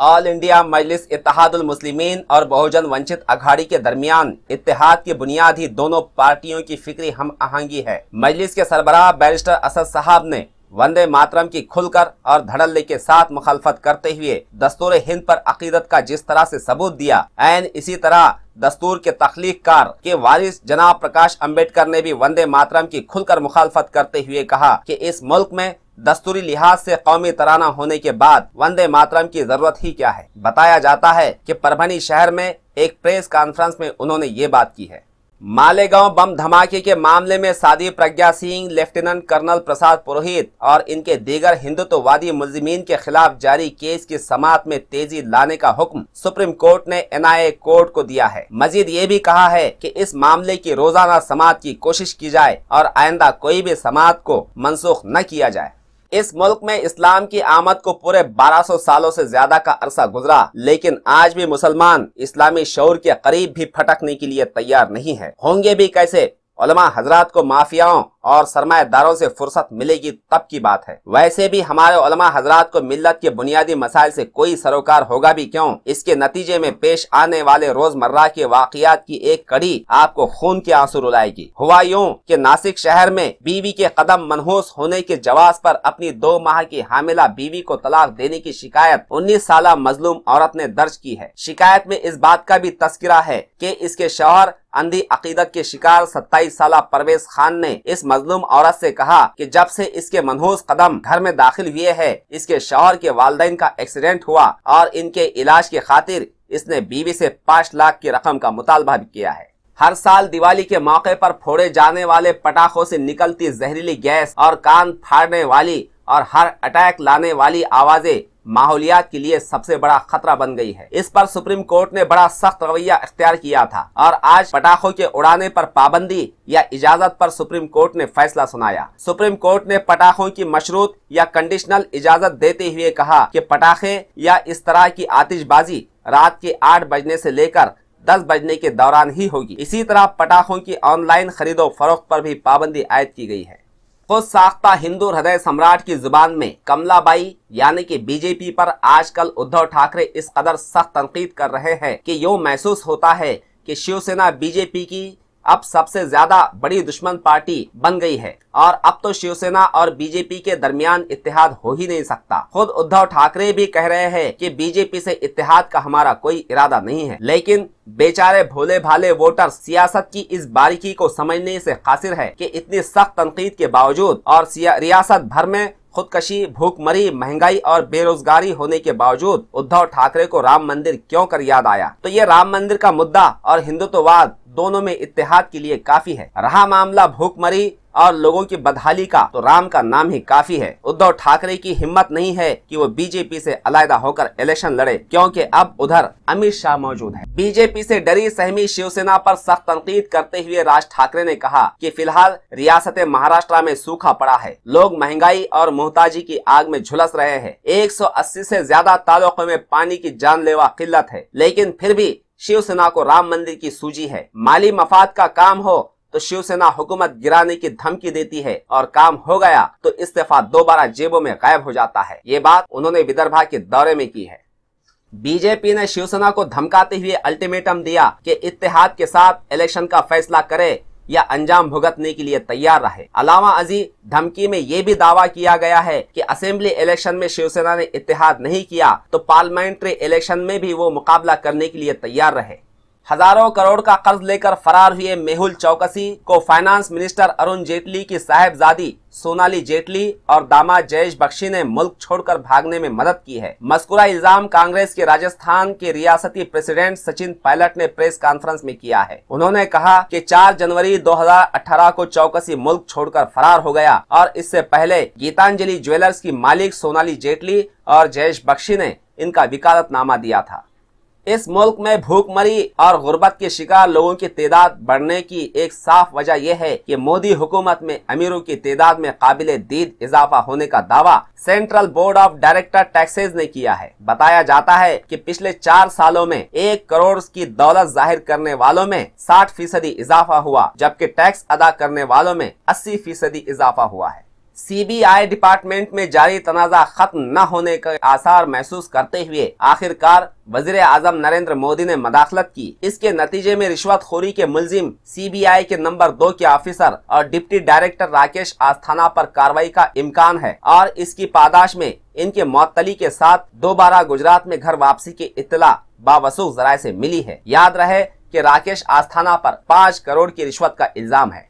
All India मजलिस इत्तेहादुल मुस्लिमीन और बहुजन वंचित अघाड़ी के दरमियान इत्तेहाद की बुनियाद ही दोनों पार्टियों की फिक्री हम आहंगी है। मजलिस के सरबराह बैरिस्टर असद साहब ने वंदे मातरम की खुलकर और धड़ल्ले के साथ मुखालफत करते हुए दस्तूर हिंद पर अकीदत का जिस तरह से सबूत दिया, ऐन इसी तरह दस्तूर के तख्लीककार के वारिस जनाब प्रकाश अम्बेडकर ने भी वंदे मातरम की खुलकर मुखालफत करते हुए कहा कि इस मुल्क में दस्तूरी लिहाज से कौमी तराना होने के बाद वंदे मातरम की जरूरत ही क्या है। बताया जाता है कि परभनी शहर में एक प्रेस कॉन्फ्रेंस में उन्होंने ये बात की है। मालेगांव बम धमाके के मामले में साध्वी प्रज्ञा सिंह, लेफ्टिनेंट कर्नल प्रसाद पुरोहित और इनके दीगर हिंदुत्ववादी मुलजिमीन के खिलाफ जारी केस की समाअत में तेजी लाने का हुक्म सुप्रीम कोर्ट ने NIA कोर्ट को दिया है। मजीद ये भी कहा है कि इस मामले की रोजाना समाअत की कोशिश की जाए और आइंदा कोई भी समाअत को मनसूख न किया जाए। इस मुल्क में इस्लाम की आमद को पूरे 1200 सालों से ज्यादा का अरसा गुजरा, लेकिन आज भी मुसलमान इस्लामी शऊर के करीब भी फटकने के लिए तैयार नहीं है। होंगे भी कैसे? उलमा हजरात को माफियाओं और सरमाएदारों से फुर्सत मिलेगी तब की बात है। वैसे भी हमारे उलमा हजरात को मिल्लत के बुनियादी मसाइल से कोई सरोकार होगा भी क्यों। इसके नतीजे में पेश आने वाले रोजमर्रा के वाकयात की एक कड़ी आपको खून के आंसू रुलाएगी। हुआ यूं कि नासिक शहर में बीवी के कदम मनहूस होने के जवाब पर अपनी 2 माह की हामिला बीवी को तलाक देने की शिकायत 19 साला मजलूम औरत ने दर्ज की है। शिकायत में इस बात का भी तस्करा है कि इसके शौहर अंधी अकीदत के शिकार 27 साला परवेज खान ने इस मजलूम औरत से कहा कि जब से इसके मनहूस कदम घर में दाखिल हुए है, इसके शौहर के वालिदैन का एक्सीडेंट हुआ और इनके इलाज की खातिर इसने बीवी से 5 लाख की रकम का मुतालबा भी किया है। हर साल दिवाली के मौके पर फोड़े जाने वाले पटाखों से निकलती जहरीली गैस और कान फाड़ने वाली और हर अटैक लाने वाली आवाजें माहौलियात के लिए सबसे बड़ा खतरा बन गई है। इस पर सुप्रीम कोर्ट ने बड़ा सख्त रवैया इख्तियार किया था और आज पटाखों के उड़ाने पर पाबंदी या इजाजत पर सुप्रीम कोर्ट ने फैसला सुनाया। सुप्रीम कोर्ट ने पटाखों की मशरूत या कंडीशनल इजाजत देते हुए कहा कि पटाखे या इस तरह की आतिशबाजी रात के 8 बजने से लेकर 10 बजने के दौरान ही होगी। इसी तरह पटाखों की ऑनलाइन खरीदो फरोख्त पर भी पाबंदी आयद की गई है। खुद साख्ता हिंदू हृदय सम्राट की जुबान में कमलाबाई यानी कि बीजेपी पर आजकल उद्धव ठाकरे इस कदर सख्त तनकीद कर रहे हैं कि यूं महसूस होता है कि शिवसेना बीजेपी की अब सबसे ज्यादा बड़ी दुश्मन पार्टी बन गई है और अब तो शिवसेना और बीजेपी के दरमियान इत्तेहाद हो ही नहीं सकता। खुद उद्धव ठाकरे भी कह रहे हैं कि बीजेपी से इत्तेहाद का हमारा कोई इरादा नहीं है, लेकिन बेचारे भोले भाले वोटर सियासत की इस बारीकी को समझने से कासिर है कि इतनी सख्त तनकीद के बावजूद और रियासत भर में खुदकशी, भूखमरी, महंगाई और बेरोजगारी होने के बावजूद उद्धव ठाकरे को राम मंदिर क्यों कर याद आया। तो ये राम मंदिर का मुद्दा और हिंदुत्ववाद दोनों में इत्तेहाद के लिए काफी है। रहा मामला भूखमरी और लोगों की बदहाली का, तो राम का नाम ही काफी है। उद्धव ठाकरे की हिम्मत नहीं है कि वो बीजेपी से अलग होकर इलेक्शन लड़े, क्योंकि अब उधर अमित शाह मौजूद है। बीजेपी से डरी सहमी शिवसेना पर सख्त तनकीद करते हुए राज ठाकरे ने कहा कि फिलहाल रियासत महाराष्ट्र में सूखा पड़ा है, लोग महंगाई और मोहताजी की आग में झुलस रहे हैं। 180 से ज्यादा तालुकों में पानी की जानलेवा किल्लत है, लेकिन फिर भी शिवसेना को राम मंदिर की सूझी है। माली मफाद का काम हो तो शिवसेना हुकूमत गिराने की धमकी देती है और काम हो गया तो इस्तीफा दोबारा जेबों में गायब हो जाता है। ये बात उन्होंने विदर्भा के दौरे में की है। बीजेपी ने शिवसेना को धमकाते हुए अल्टीमेटम दिया कि इत्तेहाद के साथ इलेक्शन का फैसला करे या अंजाम भुगतने के लिए तैयार रहे। अलावा अजी धमकी में ये भी दावा किया गया है कि असेंबली इलेक्शन में शिवसेना ने इत्तेहाद नहीं किया तो पार्लियामेंट्री इलेक्शन में भी वो मुकाबला करने के लिए तैयार रहे। हजारों करोड़ का कर्ज लेकर फरार हुए मेहुल चौकसी को फाइनेंस मिनिस्टर अरुण जेटली की साहिबजादी सोनाली जेटली और दामाद जयेश बख्शी ने मुल्क छोड़कर भागने में मदद की है। मज़कूरा इल्जाम कांग्रेस के राजस्थान के रियासती प्रेसिडेंट सचिन पायलट ने प्रेस कॉन्फ्रेंस में किया है। उन्होंने कहा कि 4 जनवरी 2018 को चौकसी मुल्क छोड़कर फरार हो गया और इससे पहले गीतांजलि ज्वेलर्स की मालिक सोनाली जेटली और जयेश बख्शी ने इनका वकालतनामा दिया था। इस मुल्क में भूखमरी और गुर्बत के शिकार लोगों की तादाद बढ़ने की एक साफ वजह यह है कि मोदी हुकूमत में अमीरों की तादाद में काबिल दीद इजाफा होने का दावा central board of director taxes ने किया है। बताया जाता है कि पिछले 4 सालों में 1 करोड़ की दौलत जाहिर करने वालों में 60% इजाफा हुआ, जबकि टैक्स अदा करने वालों में 80% इजाफा हुआ है। सीबीआई डिपार्टमेंट में जारी तनाजा खत्म न होने के आसार महसूस करते हुए आखिरकार वजीर आजम नरेंद्र मोदी ने मदाखलत की। इसके नतीजे में रिश्वतखोरी के मुलजिम सीबीआई के नंबर 2 के ऑफिसर और डिप्टी डायरेक्टर राकेश अस्थाना पर कार्रवाई का इम्कान है और इसकी पादाश में इनके मअतली के साथ दोबारा गुजरात में घर वापसी की इत्तला बावसूख जराये से मिली है। याद रहे कि राकेश अस्थाना पर 5 करोड़ की रिश्वत का इल्जाम है।